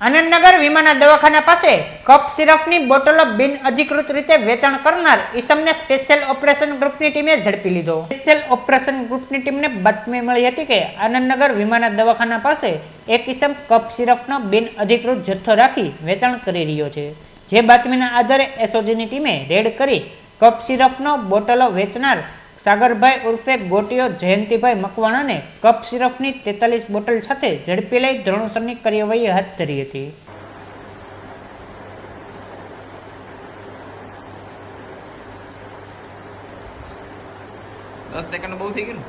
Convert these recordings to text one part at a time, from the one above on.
આનંદનગર વિમાના દવાખાના પાસે કફ સિરપની બોટલો બિન અધિકૃત રીતે વેચાણ કરનાર ઈસમને સ્પેશિયલ ઓપરેશન ગ્રુપની ટીમે ઝડપી લીધો. સ્પેશિયલ ઓપરેશન ગ્રુપની ટીમને બાતમી મળી હતી કે આનંદનગર વિમાના દવાખાના પાસે એક ઈસમ કફ સિરપનો બિન અધિકૃત જથ્થો રાખી વેચાણ કરી રહ્યો છે. જે બાતમીના આધારે એસઓજીની ટીમે રેડ કરી કફ સિરપનો બોટલો વેચનાર સાગરભાઈ ઉર્ફે ગોટીઓ જયંતિભાઈ મકવાણાને કફ સિરપની 43 બોટલ સાથે ઝડપી લઈ ધોરણસરની કાર્યવાહી હાથ ધરી હતી. દસ સેકન્ડ બહુ થઈ ગયું ને.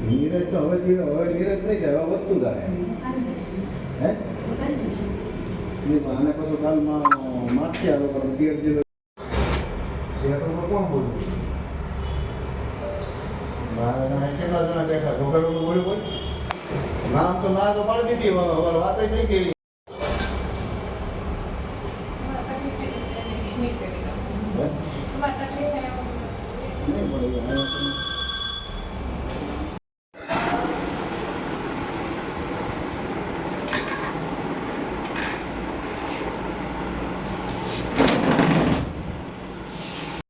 નીરજ તો હવે નીરજ નહીં જાય, હવે વધતું જાય. હે આને પાછું કાલમાં માથે આવે પણ થિયેટર થિયેટરમાં કોણ બોલું? કેટલા જણા બેઠા ઢોકર બોલ્યું બોલ નામ તો ના તો પાડી દીધી, વાત થઈ ગઈ. નહીં પડે